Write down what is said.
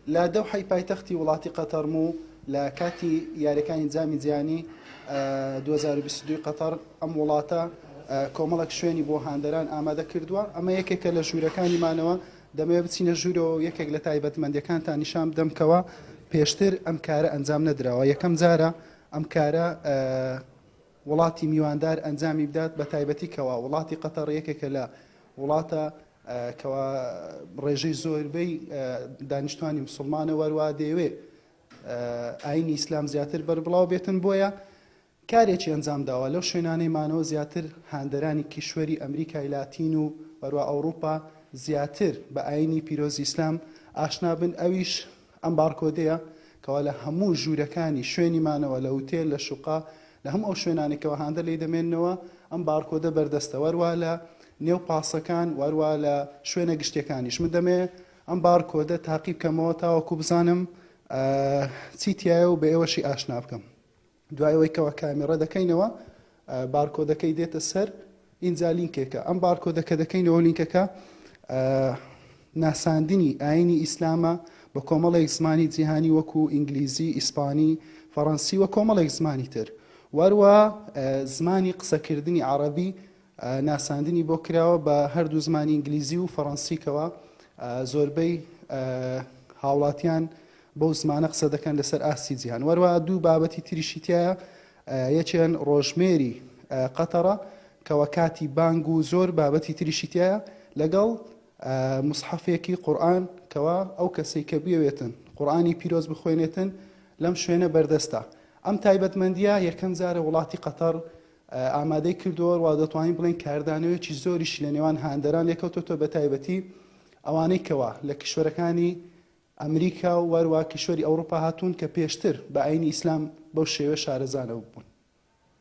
لا دەوحەی پایتەختی وڵاتی قەتەرم و لە کاتی یاریەکانی جامی جیهانی 2022 قەتەر ئەم وڵاتە کۆمەڵک شوێنی بۆ هاندەران ئامادە کردووە. ئەمە یەکێکە لە ژوورەکانیمانەوە دەمەوێت بچینە ژوورەوە یەکێک لە تایبەتمەندیەکانتان نیشان بدەمکەوە پێشتر ئەم کارە ئەنجام نەدراوە. یەکەم جارە ئەم کارە وڵاتی میواندار ئەنجامی بدات بە تایبەتی کەوا وڵاتی قەتەر یەکێکە لە وڵاتە کەوا ڕێژەی زۆربەی دانیشتوانی موسڵمانە وەروا دەیەوێ ئاینی ئیسلام زیاتر بەربڵاو بێتن بۆیە کارێکی ئەنجام داوە. لەو شوێنانەیمانەوە زیاتر هاندەرانی کیشوەری ئەمریکای لاتین و بەروە ئەوروپا زیاتر بە ئاینی پیرۆزی ئیسلام ئاشنا بن. ئەویش ئەم بارکۆدەیە کەوا لە هەموو ژوورەکانی شوێنیمانەوە لە وتێل لە شوقا لە هەموو ئەو شوێنانێکەوە هاندە لێ دەمێننەوە ئەم بارکۆدە بەردەستە وەروە لە نێو پاسەکان وەروە لە شوێنە گشتەکانیش من دەمێ ئەم بارکۆدە تاقی بکەمەوە تاوەکو بزانم چیتیایە و بە ئێوەشی ئاشنا بکەم. دوایەوەی کەوە کامێرە دەکەینەوە بارکۆدەکەی دێتە سەر ئینجا لینکێکە. ئەم بارکۆدەکە دەکەینەوە لینکەکە ناساندنی ئاینی ئیسلامە بە کۆمەڵێک زمانی جیهانی وەکو ئینگلیزی، ئیسپانی، فەڕەنسی و کۆمەڵێک زمانی تر. وەروە زمانی قسەکردنی عەرەبی ناساندنی بۆ کراوە بە هەردوو زمانی ئینگلیزی و فەڕەنسیکەوە زۆربەی هاوڵاتیان بەو زمانە قسە دەکەن لەسەر ئاستی جیهان. وەروە دوو بابەتی تریشی تایە یەکێن ڕۆژمێری قەتەرە کەوە کاتی بانگ و زۆر بابەتی تریشی تایە لەگەڵ مصحەفێکی قورئان کەوە ئەو کەسەی کە بێوێتن قورئانی پیرۆز بخوێنێتن لەم شوێنە بەردەستە. ئەم تایبەتمەندیە یەکەم جارە وڵاتی قەتەر ئامادەی کردووە وا دەتوانین بڵێن کاردانەوەیەکی زۆریش لە نێوان هاندەران لێکەوتۆتە بە تایبەتی ئەوانەی کەوا لە کشوەرەکانی ئەمریکا و وەروە کشوەری ئەوروپا هاتوون کە پێشتر بە ئاینی ئیسلام بەو شێوە شارەزانەوە بوون.